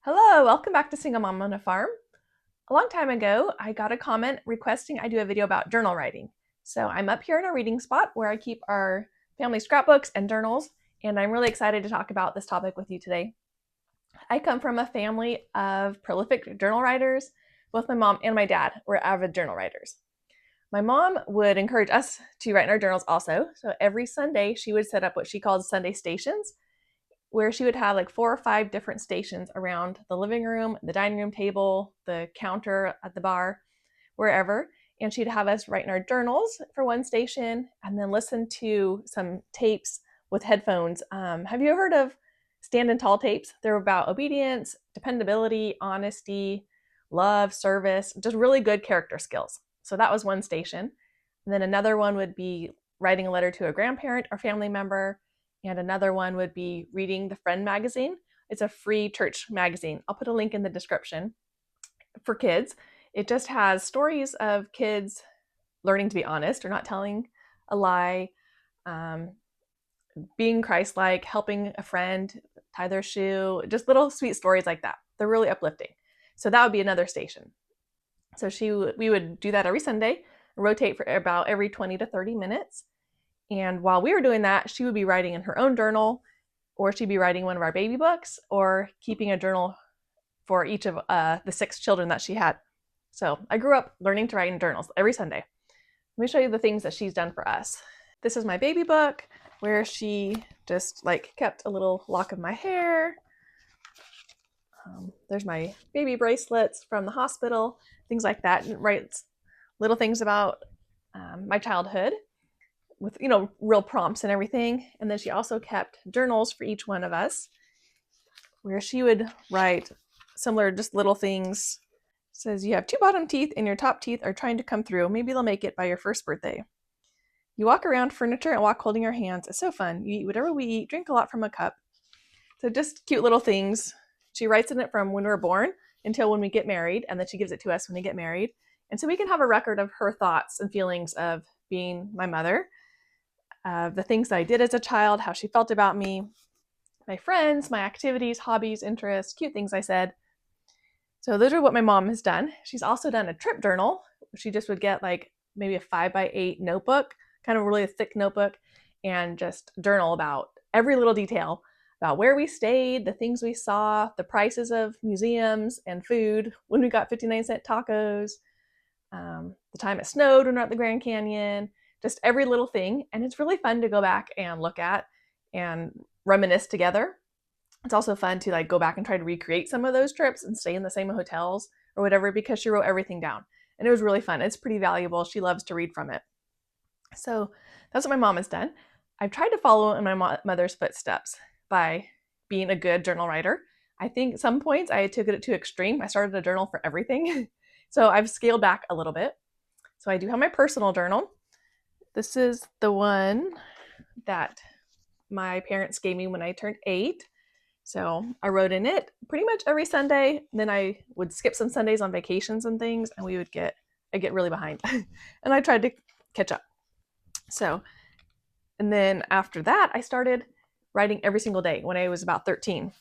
Hello, welcome back to Single Mom on a Farm. A long time ago, I got a comment requesting I do a video about journal writing. So I'm up here in a reading spot where I keep our family scrapbooks and journals, and I'm really excited to talk about this topic with you today. I come from a family of prolific journal writers. Both my mom and my dad were avid journal writers. My mom would encourage us to write in our journals also. So every Sunday, she would set up what she called Sunday stations, where she would have like 4 or 5 different stations around the living room, the dining room table, the counter at the bar, wherever. And she'd have us write in our journals for one station and then listen to some tapes with headphones. Have you ever heard of stand and tall tapes? They're about obedience, dependability, honesty, love, service, just really good character skills. So that was one station. And then another one would be writing a letter to a grandparent or family member. And another one would be reading the Friend magazine. It's a free church magazine. I'll put a link in the description for kids. It just has stories of kids learning to be honest or not telling a lie, being Christ-like, helping a friend tie their shoe, just little sweet stories like that. They're really uplifting. So that would be another station. So we would do that every Sunday, rotate for about every 20 to 30 minutes. And while we were doing that, she would be writing in her own journal, or she'd be writing one of our baby books, or keeping a journal for each of the 6 children that she had. So I grew up learning to write in journals every Sunday. Let me show you the things that she's done for us. This is my baby book, where she just kept a little lock of my hair. There's my baby bracelets from the hospital, things like that, and writes little things about my childhood, with real prompts and everything. And then she also kept journals for each one of us, where she would write similar, just little things. It says, you have 2 bottom teeth and your top teeth are trying to come through. Maybe they'll make it by your 1st birthday. You walk around furniture and walk holding your hands. It's so fun. You eat whatever we eat, drink a lot from a cup. So just cute little things. She writes in it from when we were born until when we get married, and then she gives it to us when we get married. And so we can have a record of her thoughts and feelings of being my mother, the things that I did as a child, how she felt about me, my friends, my activities, hobbies, interests, cute things I said. So those are what my mom has done. She's also done a trip journal. She just would get maybe a 5x8 notebook, kind of a really thick notebook, and just journal about every little detail about where we stayed, the things we saw, the prices of museums and food, when we got 59-cent tacos, the time it snowed when we were at the Grand Canyon, just every little thing. And it's really fun to go back and look at and reminisce together. It's also fun to go back and try to recreate some of those trips and stay in the same hotels or whatever, because she wrote everything down. And it was really fun. It's pretty valuable. She loves to read from it. So that's what my mom has done. I've tried to follow in my mother's footsteps by being a good journal writer. I think at some points I took it to extreme. I started a journal for everything. So I've scaled back a little bit. So I do have my personal journal. This is the one that my parents gave me when I turned 8. So I wrote in it pretty much every Sunday. Then I would skip some Sundays on vacations and things, and I get really behind. And I tried to catch up. So, and then after that, I started writing every single day when I was about 13,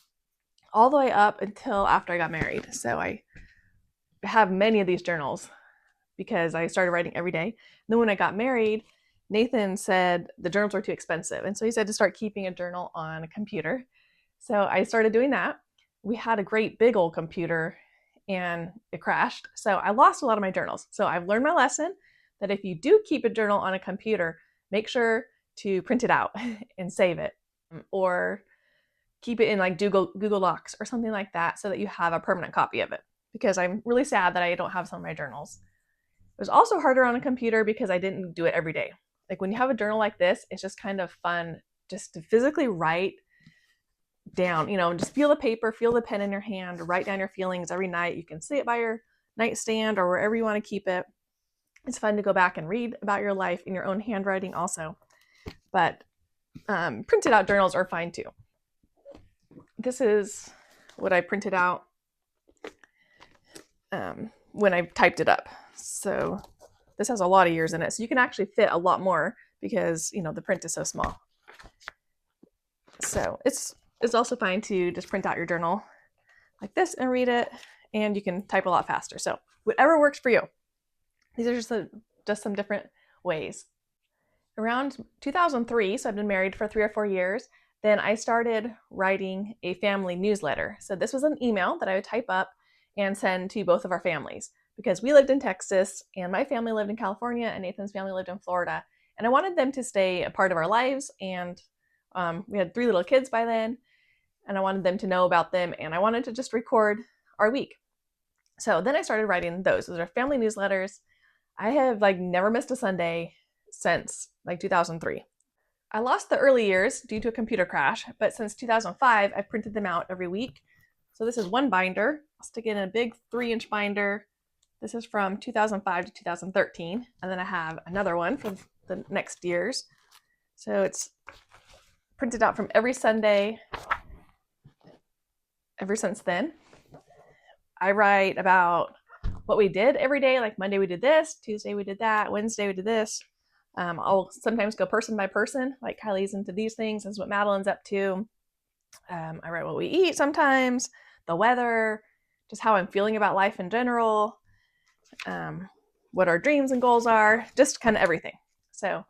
all the way up until after I got married. So I have many of these journals because I started writing every day. And then when I got married, Nathan said the journals were too expensive. And so he said to start keeping a journal on a computer. So I started doing that. We had a great big old computer and it crashed. So I lost a lot of my journals. So I've learned my lesson that if you do keep a journal on a computer, make sure to print it out and save it, or keep it in Google Docs or something like that, so that you have a permanent copy of it, because I'm really sad that I don't have some of my journals. It was also harder on a computer because I didn't do it every day. When you have a journal like this, it's just kind of fun just to physically write down, just feel the paper, feel the pen in your hand, write down your feelings every night. You can see it by your nightstand or wherever you want to keep it. It's fun to go back and read about your life in your own handwriting also. But printed out journals are fine too. This is what I printed out when I typed it up. So this has a lot of years in it. So you can actually fit a lot more because, the print is so small. So it's also fine to just print out your journal. like this and read it, and you can type a lot faster. So whatever works for you. These are just some different ways. Around 2003, so I've been married for 3 or 4 years, then I started writing a family newsletter. So this was an email that I would type up and send to both of our families, because we lived in Texas and my family lived in California and Nathan's family lived in Florida. And I wanted them to stay a part of our lives. And we had 3 little kids by then, and I wanted them to know about them, and I wanted to just record our week. So then I started writing those. Those are family newsletters. I have never missed a Sunday since 2003. I lost the early years due to a computer crash, but since 2005, I've printed them out every week. So this is one binder. I'll stick it in a big 3-inch binder. This is from 2005 to 2013. And then I have another one for the next years. So it's printed out from every Sunday ever since then. I write about what we did every day. Like Monday we did this, Tuesday we did that, Wednesday we did this. I'll sometimes go person by person, like Kylie's into these things. This is what Madeline's up to. I write what we eat sometimes, the weather, just how I'm feeling about life in general, what our dreams and goals are, just kind of everything. So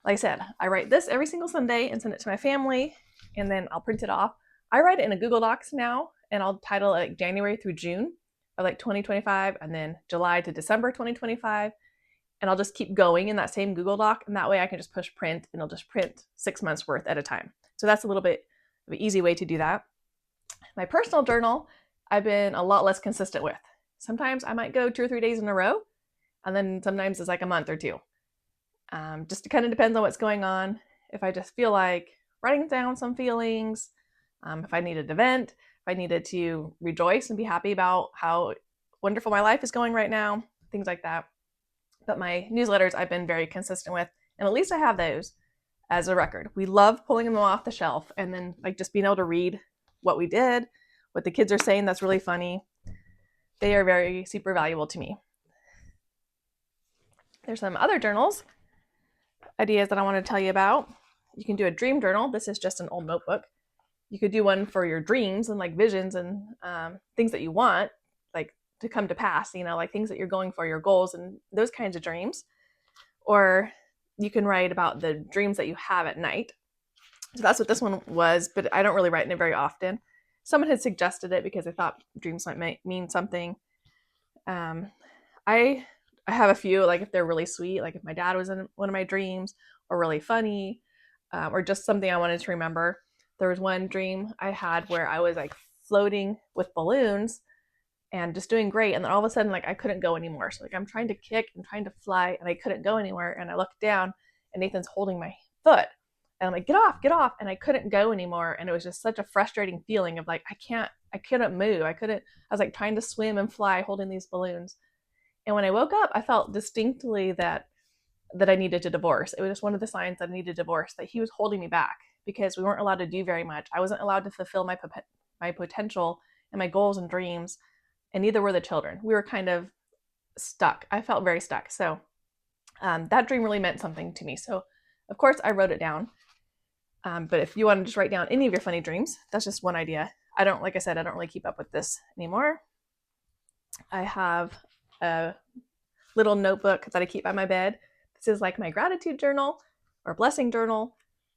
like I said, I write this every single Sunday and send it to my family, and then I'll print it off. I write it in a Google Docs now, and I'll title it January through June of 2025, and then July to December 2025. And I'll just keep going in that same Google Doc, and that way I can just push print, and it'll just print 6 months worth at a time. So that's a little bit of an easy way to do that. My personal journal, I've been a lot less consistent with. Sometimes I might go 2 or 3 days in a row, and then sometimes it's a month or 2. Just kind of depends on what's going on. If I just feel like writing down some feelings, if I needed to vent, if I needed to rejoice and be happy about how wonderful my life is going right now, things like that. But my newsletters I've been very consistent with, and at least I have those as a record. We love pulling them off the shelf and then just being able to read what we did, what the kids are saying that's really funny. They are very super valuable to me. There's some other journals, ideas that I want to tell you about. You can do a dream journal. This is just an old notebook. You could do one for your dreams and visions and things that you want, to come to pass, things that you're going for, your goals and those kinds of dreams. Or you can write about the dreams that you have at night. So that's what this one was, but I don't really write in it very often. Someone had suggested it because I thought dreams might mean something. I have a few, if they're really sweet, if my dad was in one of my dreams, or really funny, or just something I wanted to remember. There was one dream I had where I was floating with balloons and just doing great. And then all of a sudden, I couldn't go anymore. So I'm trying to kick and trying to fly, and I couldn't go anywhere. And I looked down, and Nathan's holding my foot. And I'm like, get off. And I couldn't go anymore. And it was just such a frustrating feeling of I couldn't move. I was trying to swim and fly holding these balloons. And when I woke up, I felt distinctly that I needed to divorce. It was just one of the signs that I needed a divorce, that he was holding me back because we weren't allowed to do very much. I wasn't allowed to fulfill my potential and my goals and dreams. And neither were the children. We were kind of stuck. I felt very stuck. So that dream really meant something to me. So of course I wrote it down. But if you want to just write down any of your funny dreams, that's just one idea. Like I said, I don't really keep up with this anymore. I have a little notebook that I keep by my bed. This is my gratitude journal or blessing journal,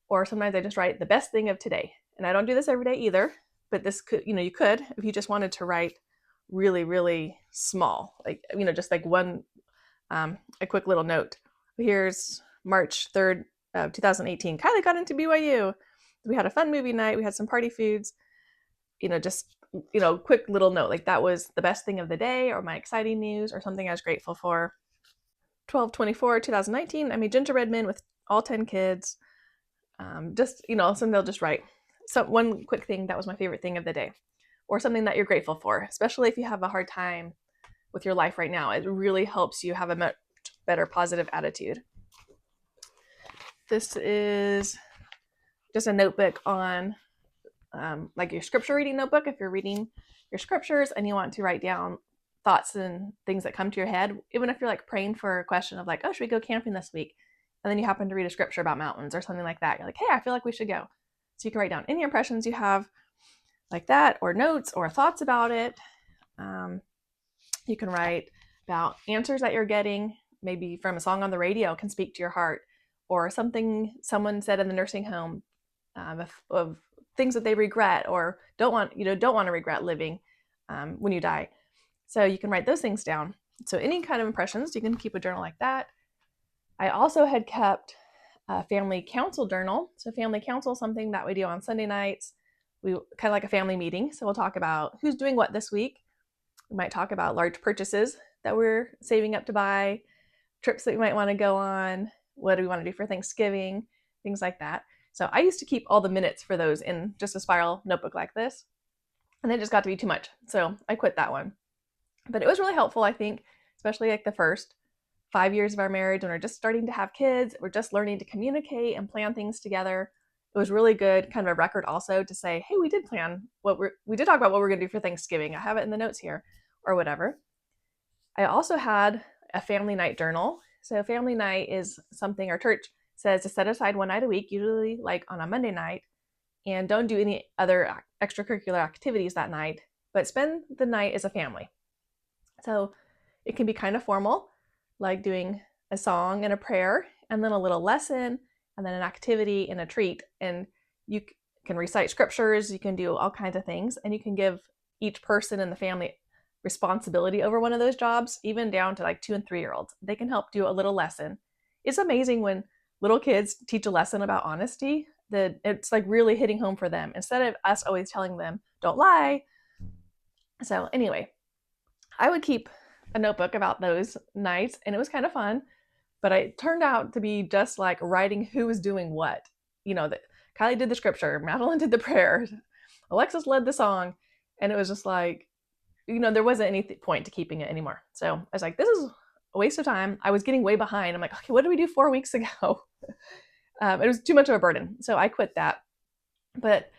or sometimes I just write the best thing of today. And I don't do this every day either, but this could, you could, if you just wanted to write really, really small, just one, a quick little note. Here's March 3rd, 2018. Kylie got into BYU. We had a fun movie night. We had some party foods, quick little note. That was the best thing of the day, or my exciting news, or something I was grateful for. 12/24/2019, I made gingerbread men with all 10 kids. Something they'll just write. So one quick thing that was my favorite thing of the day, or something that you're grateful for, especially if you have a hard time with your life right now. It really helps you have a much better positive attitude. This is just a notebook on your scripture reading notebook. If you're reading your scriptures and you want to write down thoughts and things that come to your head, even if you're praying for a question of should we go camping this week? And then you happen to read a scripture about mountains or something like that. You're hey, I feel like we should go. So you can write down any impressions you have, like that, or notes or thoughts about it. You can write about answers that you're getting, maybe from a song on the radio can speak to your heart, or something someone said in the nursing home, of things that they regret or don't want to regret living when you die. So you can write those things down. So any kind of impressions, you can keep a journal like that. I also had kept a family council journal. So family council is something that we do on Sunday nights. We kind of like a family meeting. So we'll talk about who's doing what this week. We might talk about large purchases that we're saving up to buy, trips that we might want to go on, what do we want to do for Thanksgiving, things like that. So I used to keep all the minutes for those in just a spiral notebook like this, and it just got to be too much. So I quit that one. But it was really helpful, I think, especially like the first 5 years of our marriage when we're just starting to have kids, we're just learning to communicate and plan things together. It was really good, kind of a record also to say, hey, we did plan we did talk about what we're going to do for Thanksgiving. I have it in the notes here, or whatever. I also had a family night journal. So family night is something our church says to set aside one night a week, usually like on a Monday night, and don't do any other extracurricular activities that night, but spend the night as a family. So it can be kind of formal, like doing a song and a prayer, and then a little lesson, and then an activity and a treat. And you can recite scriptures, you can do all kinds of things, and you can give each person in the family responsibility over one of those jobs, even down to like 2 and 3-year-olds. They can help do a little lesson. It's amazing when little kids teach a lesson about honesty, that it's like really hitting home for them instead of us always telling them, don't lie. So anyway, I would keep a notebook about those nights, and it was kind of fun, but it turned out to be just like writing who was doing what. That Kylie did the scripture, Madeline did the prayer, Alexis led the song, and it was just like, there wasn't any point to keeping it anymore. So I was like, this is a waste of time. I was getting way behind. I'm like, okay, what did we do 4 weeks ago? It was too much of a burden. So I quit that. But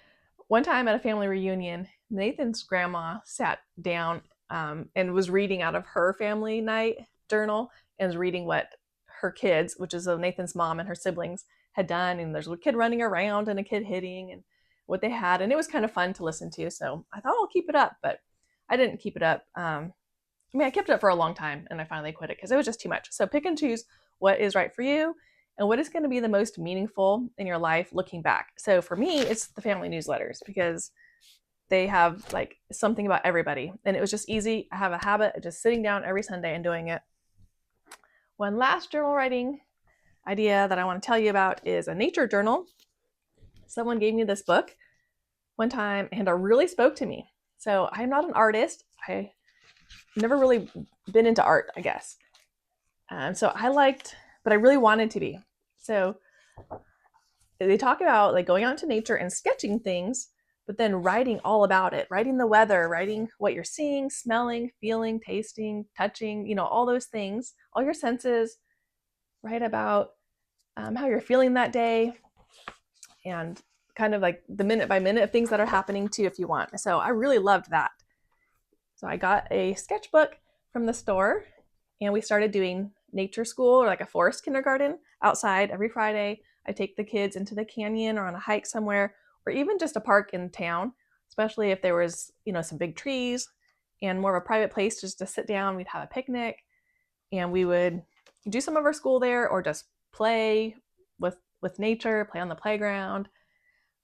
one time at a family reunion, Nathan's grandma sat down and was reading out of her family night journal, and was reading what her kids, which is Nathan's mom and her siblings, had done. And there's a kid running around and a kid hitting and what they had. And it was kind of fun to listen to. So I thought I'll keep it up, but I didn't keep it up. I kept it up for a long time, and I finally quit it because it was just too much. So pick and choose what is right for you and what is going to be the most meaningful in your life looking back. So for me, it's the family newsletters, because they have like something about everybody, and it was just easy. I have a habit of just sitting down every Sunday and doing it. One last journal writing idea that I want to tell you about is a nature journal. Someone gave me this book one time, and it really spoke to me. So I'm not an artist. I never really been into art, I guess. So but I really wanted to be. So they talk about like going out into nature and sketching things, but then writing all about it, writing the weather, writing what you're seeing, smelling, feeling, tasting, touching, all those things, all your senses, write about how you're feeling that day, and kind of like the minute by minute of things that are happening to you if you want. So I really loved that. So I got a sketchbook from the store, and we started doing nature school, or like a forest kindergarten outside every Friday. I take the kids into the canyon or on a hike somewhere, or even just a park in town, especially if there was, some big trees and more of a private place just to sit down. We'd have a picnic, and we would do some of our school there, or just play with nature, play on the playground,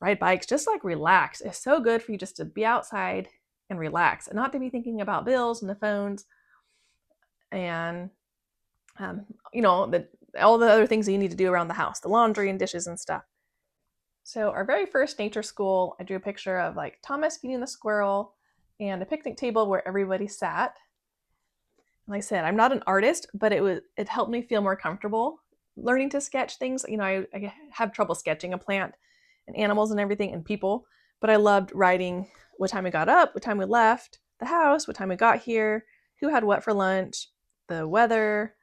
ride bikes, just like relax. It's so good for you just to be outside and relax, and not to be thinking about bills and the phones and all the other things that you need to do around the house, the laundry and dishes and stuff. So our very first nature school, I drew a picture of like Thomas feeding the squirrel and a picnic table where everybody sat. Like I said, I'm not an artist, but it helped me feel more comfortable learning to sketch things. I have trouble sketching a plant and animals and everything and people, but I loved writing what time we got up, what time we left the house, what time we got here, who had what for lunch, the weather,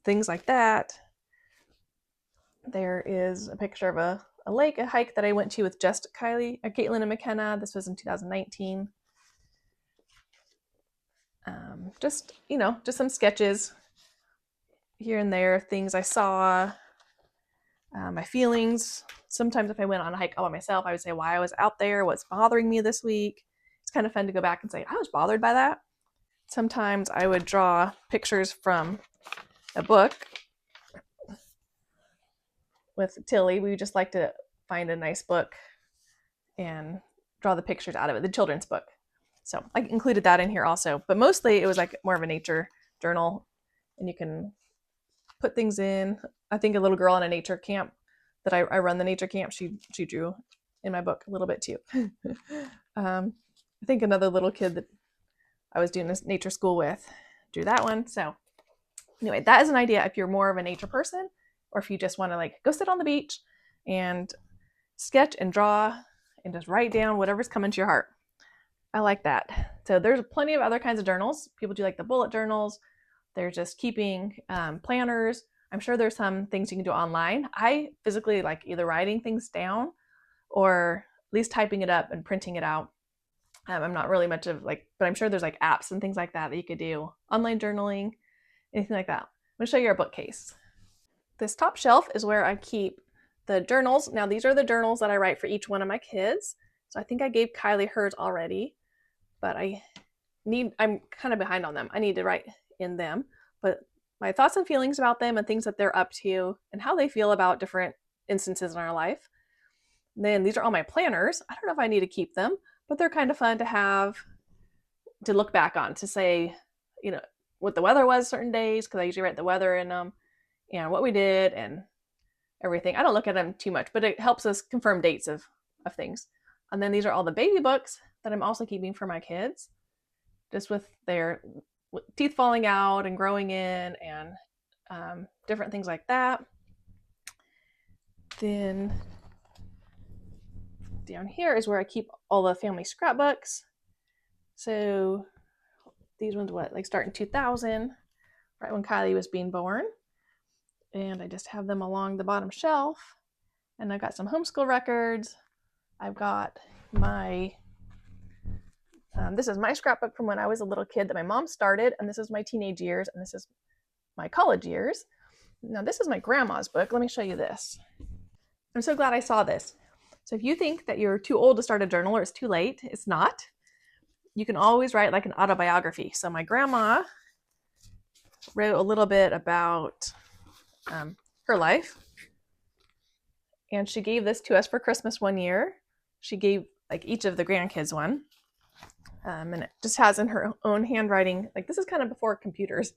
things like that. There is a picture of a lake, a hike that I went to with just Caitlin and McKenna. This was in 2019. Just some sketches here and there, things I saw. my feelings. Sometimes if I went on a hike all by myself, I would say why I was out there, what's bothering me this week. It's kind of fun to go back and say, I was bothered by that. Sometimes I would draw pictures from a book with Tilly. We just like to find a nice book and draw the pictures out of it, the children's book. So I included that in here also. But mostly it was like more of a nature journal, and you can put things in. I think a little girl in a nature camp that I run the nature camp, she drew in my book a little bit too. I think another little kid that I was doing this nature school with drew that one. So anyway, that is an idea if you're more of a nature person, or if you just want to like go sit on the beach and sketch and draw and just write down whatever's coming to your heart. I like that. So there's plenty of other kinds of journals. People do like the bullet journals. They're just keeping planners. I'm sure there's some things you can do online. I physically like either writing things down or at least typing it up and printing it out. I'm not really much of like, but I'm sure there's like apps and things like that that you could do. Online journaling, anything like that. I'm going to show you our bookcase. This top shelf is where I keep the journals. Now these are the journals that I write for each one of my kids. So I think I gave Kylie hers already, but I'm kind of behind on them. I need to write in them, but my thoughts and feelings about them and things that they're up to and how they feel about different instances in our life. And then these are all my planners. I don't know if I need to keep them, but they're kind of fun to have to look back on, to say, what the weather was certain days, because I usually write the weather in them and what we did and everything. I don't look at them too much, but it helps us confirm dates of things. And then these are all the baby books that I'm also keeping for my kids, just with their teeth falling out and growing in and different things like that. Then down here is where I keep all the family scrapbooks. So these ones, start in 2000, right when Kylie was being born. And I just have them along the bottom shelf. And I've got some homeschool records. I've got my this is my scrapbook from when I was a little kid that my mom started, and this is my teenage years, and this is my college years. Now this is my grandma's book. Let me show you this. I'm so glad I saw this. So if you think that you're too old to start a journal or it's too late, it's not. You can always write like an autobiography. So my grandma wrote a little bit about her life, and she gave this to us for Christmas one year. She gave like each of the grandkids one. And it just has in her own handwriting, like this is kind of before computers.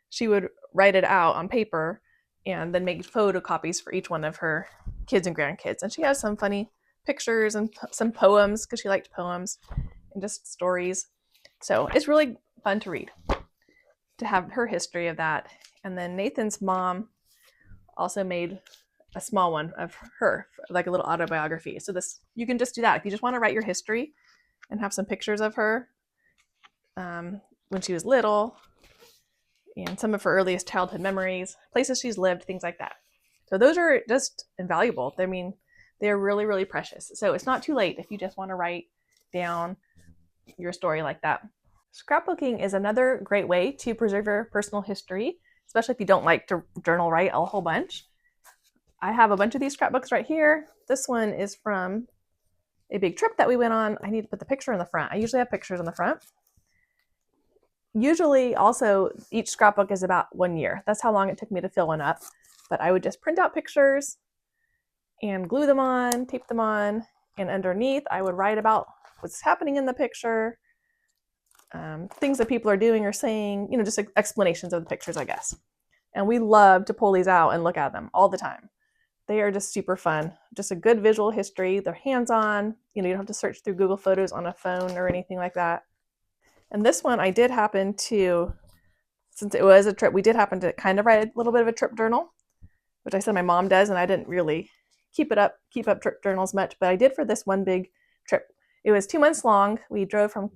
She would write it out on paper and then make photocopies for each one of her kids and grandkids. And she has some funny pictures and some poems because she liked poems and just stories. So it's really fun to read, to have her history of that. And then Nathan's mom also made a small one of her, like a little autobiography. So this, you can just do that. If you just want to write your history and have some pictures of her when she was little and some of her earliest childhood memories, places she's lived, things like that. So those are just invaluable. I mean, they're really, really precious. So it's not too late if you just want to write down your story like that. Scrapbooking is another great way to preserve your personal history, especially if you don't like to journal write a whole bunch. I have a bunch of these scrapbooks right here. This one is from a big trip that we went on. I need to put the picture in the front. I usually have pictures in the front. Usually also each scrapbook is about 1 year. That's how long it took me to fill one up. But I would just print out pictures and glue them on, tape them on, and underneath I would write about what's happening in the picture, things that people are doing or saying, just explanations of the pictures, I guess. And we love to pull these out and look at them all the time. They are just super fun. Just a good visual history. They're hands-on. You don't have to search through Google Photos on a phone or anything like that. And this one I did happen to, since it was a trip, we did happen to kind of write a little bit of a trip journal, which I said my mom does, and I didn't really keep up trip journals much, but I did for this one big trip. It was 2 months long. We drove from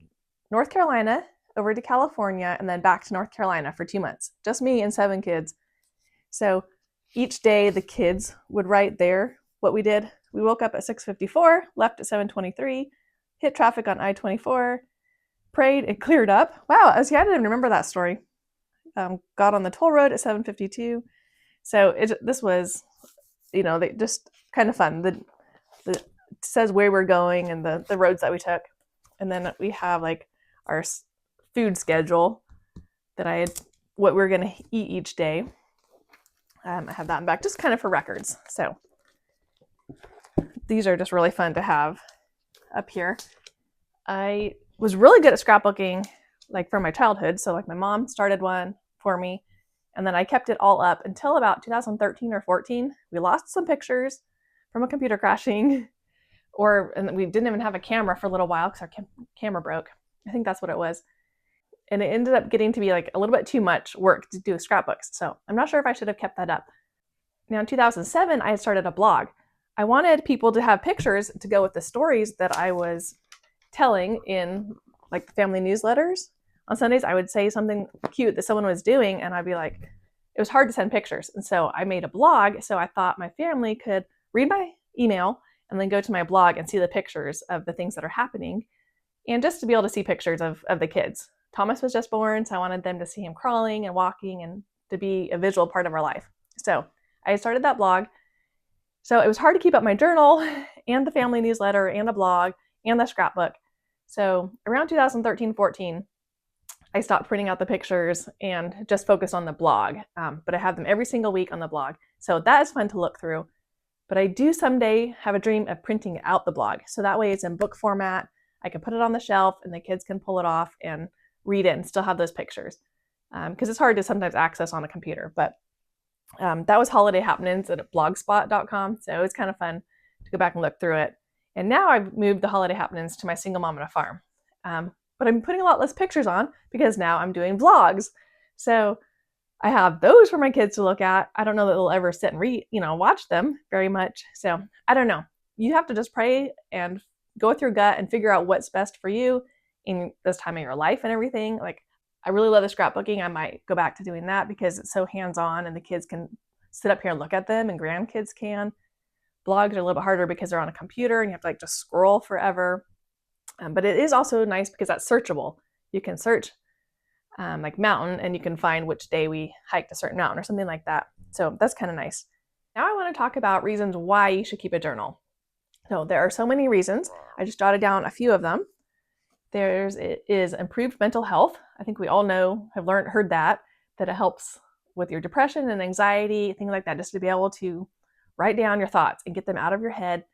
North Carolina over to California and then back to North Carolina for 2 months. Just me and 7 kids. So each day the kids would write there what we did. We woke up at 6:54, left at 7:23, hit traffic on I-24, prayed, it cleared up. Wow, I didn't even remember that story. Got on the toll road at 7:52. So they just kind of fun. The says where we're going and the roads that we took. And then we have like our food schedule that what we're going to eat each day. I have that in back just kind of for records. So these are just really fun to have up here. I was really good at scrapbooking like from my childhood. So like my mom started one for me, and then I kept it all up until about 2013 or 14. We lost some pictures from a computer crashing, and we didn't even have a camera for a little while because our camera broke. I think that's what it was. And it ended up getting to be like a little bit too much work to do scrapbooks. So I'm not sure if I should have kept that up. Now in 2007, I had started a blog. I wanted people to have pictures to go with the stories that I was telling in like the family newsletters. On Sundays, I would say something cute that someone was doing, and I'd be like, it was hard to send pictures. And so I made a blog. So I thought my family could read my email and then go to my blog and see the pictures of the things that are happening, and just to be able to see pictures of the kids. Thomas was just born, so I wanted them to see him crawling and walking and to be a visual part of our life. So I started that blog. So it was hard to keep up my journal and the family newsletter and the blog and the scrapbook. So around 2013-14, I stopped printing out the pictures and just focused on the blog. But I have them every single week on the blog. So that is fun to look through. But I do someday have a dream of printing out the blog. So that way it's in book format. I can put it on the shelf and the kids can pull it off and read it and still have those pictures. Because it's hard to sometimes access on a computer. But that was Holiday Happenings at blogspot.com. So it was kind of fun to go back and look through it. And now I've moved the Holiday Happenings to my Single Mom on a Farm. But I'm putting a lot less pictures on because now I'm doing vlogs. So I have those for my kids to look at. I don't know that they'll ever sit and read, watch them very much. So I don't know. You have to just pray and go with your gut and figure out what's best for you in this time of your life and everything. Like, I really love the scrapbooking. I might go back to doing that because it's so hands-on and the kids can sit up here and look at them and grandkids can. Blogs are a little bit harder because they're on a computer and you have to just scroll forever. But it is also nice because that's searchable. You can search like mountain and you can find which day we hiked a certain mountain or something like that. So that's kind of nice. Now I want to talk about reasons why you should keep a journal. So there are so many reasons. I just jotted down a few of them. There is improved mental health. I think we all have heard that it helps with your depression and anxiety, things like that, just to be able to write down your thoughts and get them out of your head.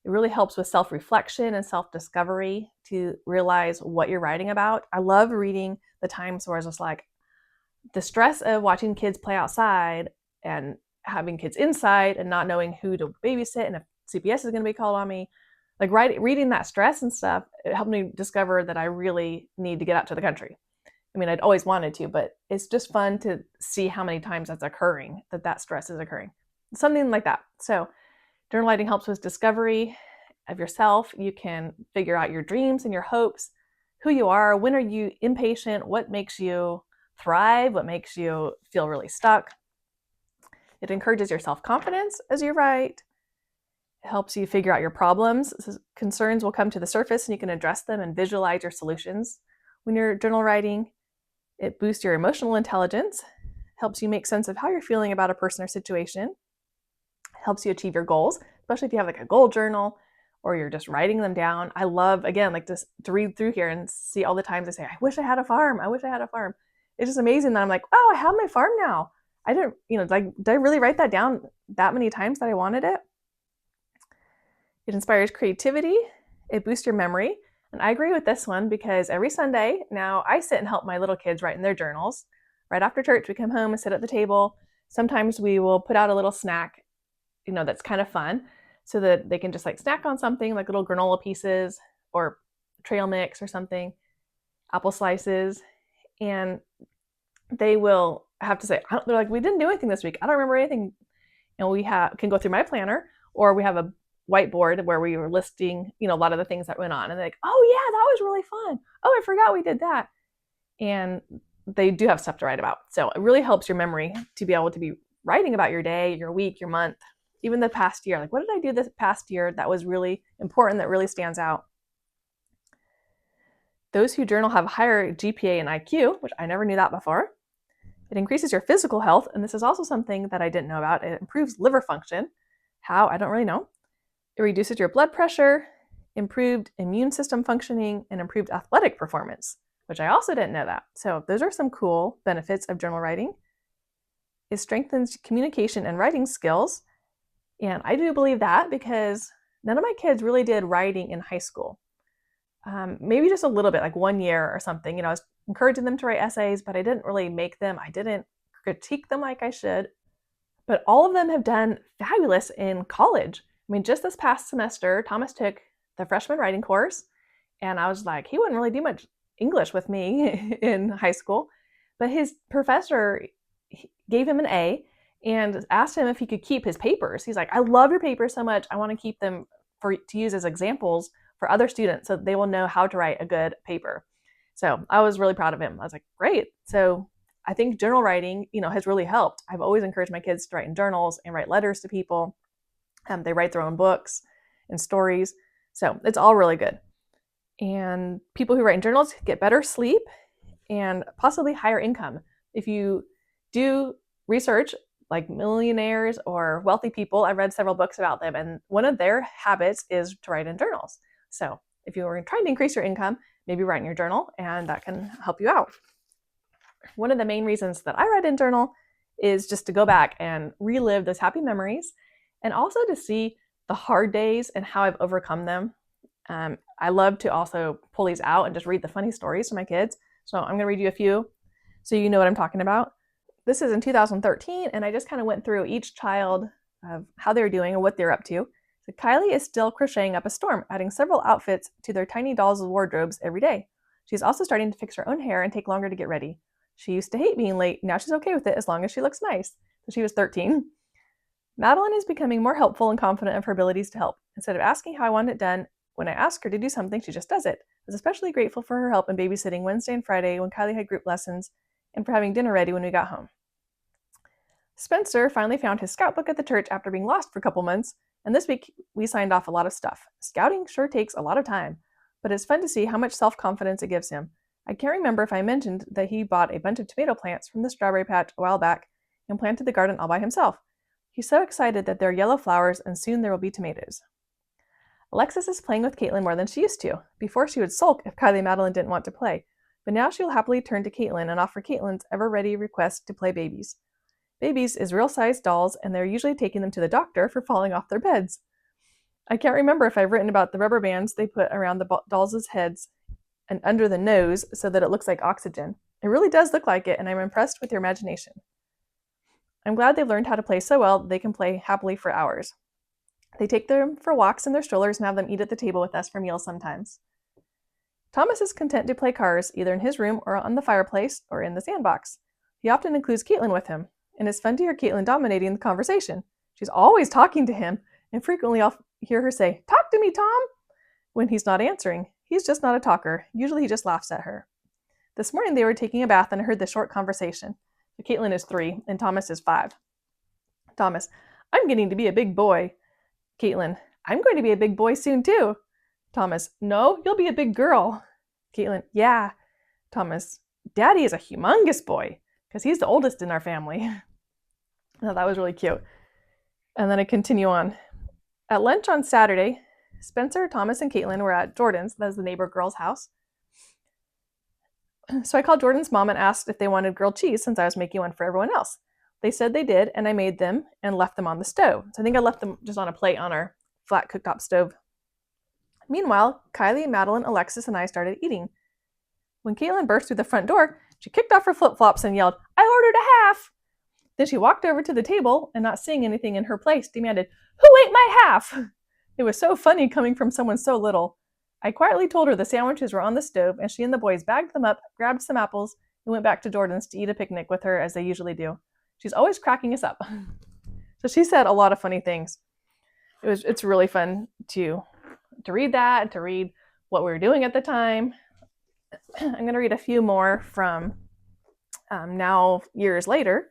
It really helps with self-reflection and self-discovery to realize what you're writing about. I love reading the times where it's just like the stress of watching kids play outside and having kids inside and not knowing who to babysit and if CPS is going to be called on me. Like reading that stress and stuff, it helped me discover that I really need to get out to the country. I mean, I'd always wanted to, but it's just fun to see how many times that's occurring, that stress is occurring. Something like that. So journalizing helps with discovery of yourself. You can figure out your dreams and your hopes, who you are, when are you impatient, what makes you thrive, what makes you feel really stuck. It encourages your self-confidence as you write. It helps you figure out your problems. Concerns will come to the surface and you can address them and visualize your solutions when you're journal writing. It boosts your emotional intelligence, helps you make sense of how you're feeling about a person or situation, helps you achieve your goals, especially if you have like a goal journal or you're just writing them down. I love, again, like just to read through here and see all the times I say, I wish I had a farm. I wish I had a farm. It's just amazing that I'm like, wow, I have my farm now. I didn't, did I really write that down that many times that I wanted it? It inspires creativity. It boosts your memory. And I agree with this one because every Sunday now I sit and help my little kids write in their journals. Right after church, we come home and sit at the table. Sometimes we will put out a little snack, that's kind of fun so that they can just like snack on something like little granola pieces or trail mix or something, apple slices. And they will have to say, they're like, we didn't do anything this week. I don't remember anything. And we can go through my planner, or we have a whiteboard where we were listing, a lot of the things that went on. And they're like, oh yeah, that was really fun. Oh, I forgot we did that. And they do have stuff to write about. So it really helps your memory to be able to be writing about your day, your week, your month, even the past year. Like, what did I do this past year that was really important, that really stands out? Those who journal have higher GPA and IQ, which I never knew that before. It increases your physical health. And this is also something that I didn't know about. It improves liver function. How? I don't really know. It reduces your blood pressure, improved immune system functioning, and improved athletic performance, which I also didn't know that. So those are some cool benefits of journal writing. It strengthens communication and writing skills. And I do believe that because none of my kids really did writing in high school. Maybe just a little bit, like 1 year or something. I was encouraging them to write essays, but I didn't really make them. I didn't critique them like I should. But all of them have done fabulous in college. I mean, just this past semester, Thomas took the freshman writing course, and I was like, he wouldn't really do much English with me in high school. But his professor gave him an A and asked him if he could keep his papers. He's like, I love your papers so much. I want to keep them to use as examples for other students so they will know how to write a good paper. So I was really proud of him. I was like, great. So I think journal writing, has really helped. I've always encouraged my kids to write in journals and write letters to people. They write their own books and stories. So it's all really good. And people who write in journals get better sleep and possibly higher income. If you do research, like millionaires or wealthy people, I've read several books about them, and one of their habits is to write in journals. So if you are trying to increase your income, maybe write in your journal, and that can help you out. One of the main reasons that I write in journal is just to go back and relive those happy memories, and also to see the hard days and how I've overcome them. I love to also pull these out and just read the funny stories to my kids. So I'm going to read you a few so you know what I'm talking about. This is in 2013, and I just kind of went through each child of how they're doing and what they're up to. So Kylie is still crocheting up a storm, adding several outfits to their tiny dolls' wardrobes every day. She's also starting to fix her own hair and take longer to get ready. She used to hate being late. Now she's okay with it as long as she looks nice. So she was 13. Madeline is becoming more helpful and confident of her abilities to help. Instead of asking how I want it done, when I ask her to do something, she just does it. I was especially grateful for her help in babysitting Wednesday and Friday when Kylie had group lessons, and for having dinner ready when we got home. Spencer finally found his scrapbook at the church after being lost for a couple months, and this week we signed off a lot of stuff. Scouting sure takes a lot of time, but it's fun to see how much self-confidence it gives him. I can't remember if I mentioned that he bought a bunch of tomato plants from the strawberry patch a while back and planted the garden all by himself. He's so excited that there are yellow flowers and soon there will be tomatoes. Alexis is playing with Caitlin more than she used to. Before she would sulk if Kylie and Madeline didn't want to play, but now she'll happily turn to Caitlin and offer Caitlin's ever-ready request to play babies. Babies is real-sized dolls, and they're usually taking them to the doctor for falling off their beds. I can't remember if I've written about the rubber bands they put around the dolls' heads and under the nose so that it looks like oxygen. It really does look like it, and I'm impressed with their imagination. I'm glad they've learned how to play so well that they can play happily for hours. They take them for walks in their strollers and have them eat at the table with us for meals sometimes. Thomas is content to play cars either in his room or on the fireplace or in the sandbox. He often includes Caitlin with him, and it's fun to hear Caitlin dominating the conversation. She's always talking to him, and frequently I'll hear her say, "Talk to me, Tom," when he's not answering. He's just not a talker. Usually he just laughs at her. This morning they were taking a bath and I heard the short conversation. Caitlin is 3 and Thomas is 5. Thomas, I'm getting to be a big boy. Caitlin, I'm going to be a big boy soon too. Thomas, no, you'll be a big girl. Caitlin, yeah. Thomas, Daddy is a humongous boy because he's the oldest in our family. Oh, that was really cute. And then I continue on. At lunch on Saturday, Spencer, Thomas, and Caitlin were at Jordan's, that's the neighbor girl's house. So I called Jordan's mom and asked if they wanted grilled cheese since I was making one for everyone else. They said they did, and I made them and left them on the stove. So I think I left them just on a plate on our flat cooktop stove. Meanwhile, Kylie, Madeline, Alexis, and I started eating. When Caitlin burst through the front door, she kicked off her flip-flops and yelled, "I ordered a half!" Then she walked over to the table and, not seeing anything in her place, demanded, "Who ate my half?" It was so funny coming from someone so little. I quietly told her the sandwiches were on the stove, and she and the boys bagged them up, grabbed some apples, and went back to Jordan's to eat a picnic with her as they usually do. She's always cracking us up. So she said a lot of funny things. It's really fun to read that and to read what we were doing at the time. I'm going to read a few more from now years later.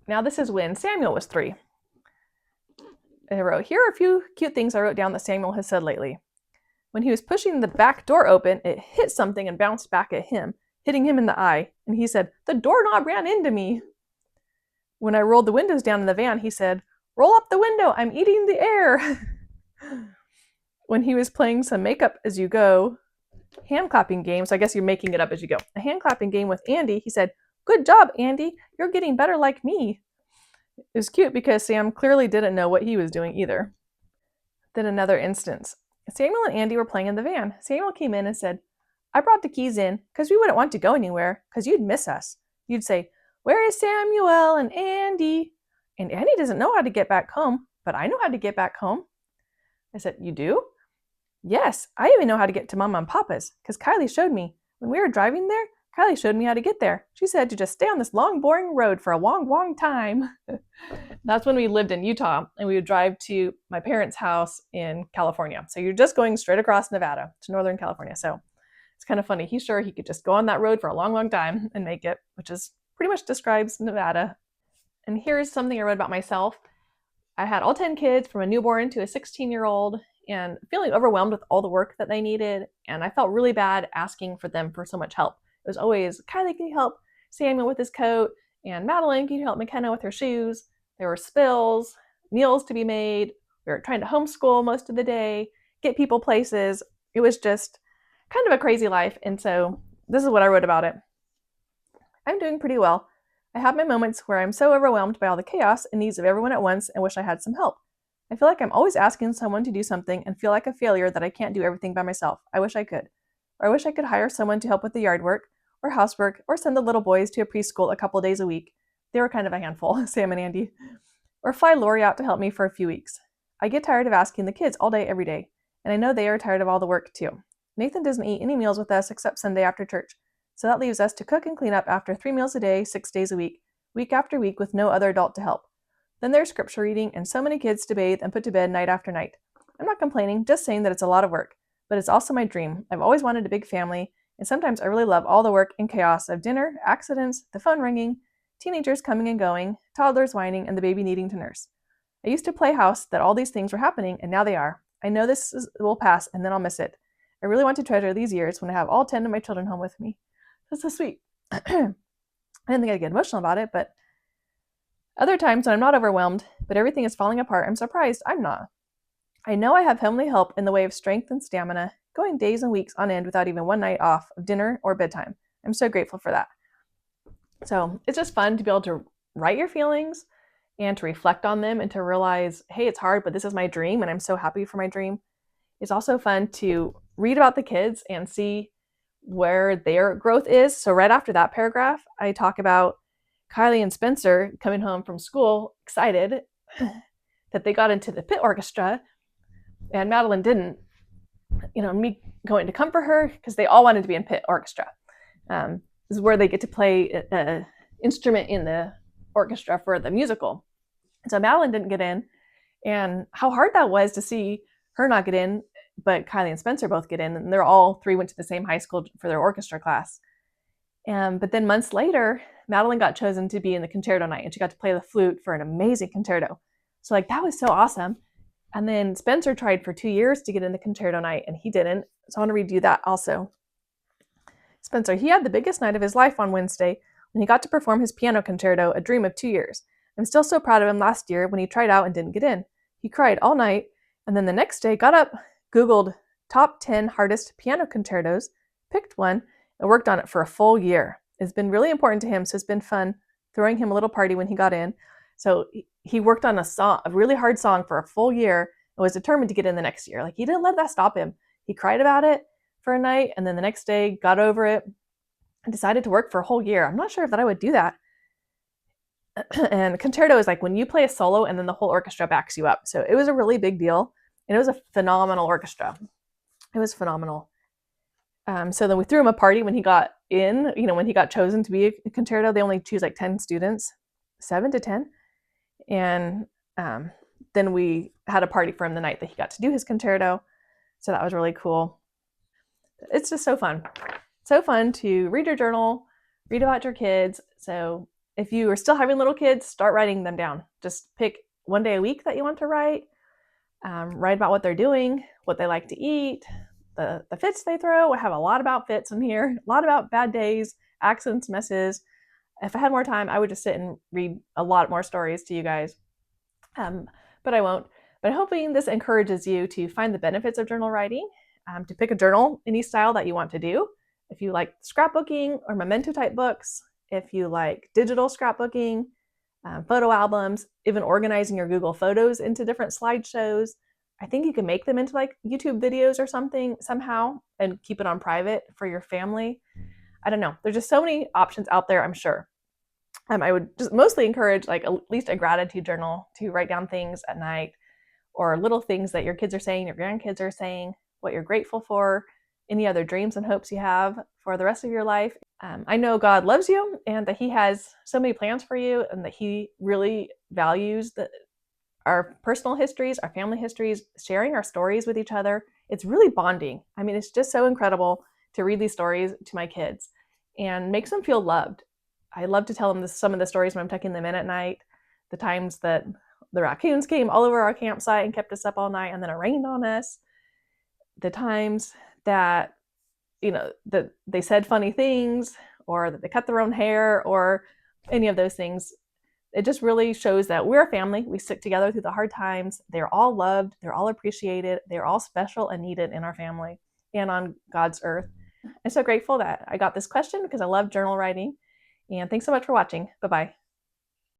Now this is when Samuel was 3. I wrote, here are a few cute things I wrote down that Samuel has said lately. When he was pushing the back door open, it hit something and bounced back at him, hitting him in the eye. And he said, "The doorknob ran into me." When I rolled the windows down in the van, he said, Roll up the window, I'm eating the air. When he was playing some makeup as you go hand clapping game, so I guess you're making it up as you go, a hand clapping game with Andy, he said, "Good job, Andy. You're getting better like me." It was cute because Sam clearly didn't know what he was doing either. Then another instance. Samuel and Andy were playing in the van. Samuel came in and said, "I brought the keys in because we wouldn't want to go anywhere because you'd miss us." You'd say, "Where is Samuel and Andy?" And Andy doesn't know how to get back home, but I know how to get back home. I said, "You do?" "Yes, I even know how to get to Mama and Papa's because Kylie showed me. When we were driving there, Kylie showed me how to get there. She said to just stay on this long, boring road for a long, long time." That's when we lived in Utah, and we would drive to my parents' house in California. So you're just going straight across Nevada to Northern California. So it's kind of funny. He's sure he could just go on that road for a long, long time and make it, which is pretty much describes Nevada. And here's something I wrote about myself. I had all 10 kids from a newborn to a 16-year-old and feeling overwhelmed with all the work that they needed. And I felt really bad asking for them for so much help. It was always, "Kylie, can you help Samuel with his coat?" And "Madeline, can you help McKenna with her shoes?" There were spills, meals to be made. We were trying to homeschool most of the day, get people places. It was just kind of a crazy life. And so this is what I wrote about it. "I'm doing pretty well. I have my moments where I'm so overwhelmed by all the chaos and needs of everyone at once and wish I had some help. I feel like I'm always asking someone to do something and feel like a failure that I can't do everything by myself. I wish I could. Or I wish I could hire someone to help with the yard work or housework or send the little boys to a preschool a couple days a week. They were kind of a handful, Sam and Andy. Or fly Lori out to help me for a few weeks. I get tired of asking the kids all day, every day. And I know they are tired of all the work too. Nathan doesn't eat any meals with us except Sunday after church. So that leaves us to cook and clean up after 3 meals a day, 6 days a week after week with no other adult to help. Then there's scripture reading and so many kids to bathe and put to bed night after night. I'm not complaining, just saying that it's a lot of work. But it's also my dream. I've always wanted a big family, and sometimes I really love all the work and chaos of dinner, accidents, the phone ringing, teenagers coming and going, toddlers whining, and the baby needing to nurse. I used to play house that all these things were happening, and now they are. I know will pass, and then I'll miss it. I really want to treasure these years when I have all 10 of my children home with me." That's so sweet. I didn't think I'd get emotional about it, but other times when I'm not overwhelmed, but everything is falling apart, I'm surprised I'm not. I know I have heavenly help in the way of strength and stamina, going days and weeks on end without even one night off of dinner or bedtime. I'm so grateful for that. So it's just fun to be able to write your feelings and to reflect on them and to realize, hey, it's hard, but this is my dream and I'm so happy for my dream. It's also fun to read about the kids and see where their growth is. So right after that paragraph, I talk about Kylie and Spencer coming home from school excited that they got into the pit orchestra and Madeline didn't. Me going to comfort her because they all wanted to be in pit orchestra. This is where they get to play an instrument in the orchestra for the musical. So Madeline didn't get in, and how hard that was to see her not get in, but Kylie and Spencer both get in, and they're all three went to the same high school for their orchestra class. But then months later, Madeline got chosen to be in the concerto night, and she got to play the flute for an amazing concerto. So that was so awesome. And then Spencer tried for 2 years to get in the concerto night, and he didn't. So I want to read you that also. Spencer, he had the biggest night of his life on Wednesday when he got to perform his piano concerto, a dream of 2 years. I'm still so proud of him last year when he tried out and didn't get in. He cried all night, and then the next day got up, Googled top 10 hardest piano concertos, picked one, and worked on it for a full year. It's been really important to him, so it's been fun throwing him a little party when he got in. So he worked on a really hard song for a full year and was determined to get in the next year. He didn't let that stop him. He cried about it for a night, and then the next day got over it and decided to work for a whole year. I'm not sure that I would do that. And concerto is when you play a solo and then the whole orchestra backs you up. So it was a really big deal, and it was a phenomenal orchestra. It was phenomenal. So then we threw him a party when he got in, when he got chosen to be a concerto. They only choose 10 students, 7 to 10. And then we had a party for him the night that he got to do his concerto. So that was really cool. It's just so fun. So fun to read your journal, read about your kids. So if you are still having little kids, start writing them down. Just pick one day a week that you want to write. Write about what they're doing, what they like to eat, the fits they throw. I have a lot about fits in here, a lot about bad days, accidents, messes. If I had more time, I would just sit and read a lot more stories to you guys. but I won't. But I'm hoping this encourages you to find the benefits of journal writing, to pick a journal, any style that you want to do. If you like scrapbooking or memento type books, if you like digital scrapbooking, photo albums, even organizing your Google Photos into different slideshows, I think you can make them into like YouTube videos or something somehow and keep it on private for your family. I don't know. There's just so many options out there, I'm sure. I would just mostly encourage like at least a gratitude journal to write down things at night or little things that your kids are saying, your grandkids are saying, what you're grateful for, any other dreams and hopes you have for the rest of your life. I know God loves you and that He has so many plans for you and that He really values our personal histories, our family histories, sharing our stories with each other. It's really bonding. I mean, it's just so incredible to read these stories to my kids and makes them feel loved. I love to tell them some of the stories when I'm tucking them in at night, the times that the raccoons came all over our campsite and kept us up all night and then it rained on us, the times that that they said funny things or that they cut their own hair or any of those things. It just really shows that we're a family. We stick together through the hard times. They're all loved. They're all appreciated. They're all special and needed in our family and on God's earth. I'm so grateful that I got this question because I love journal writing. And thanks so much for watching. Bye-bye.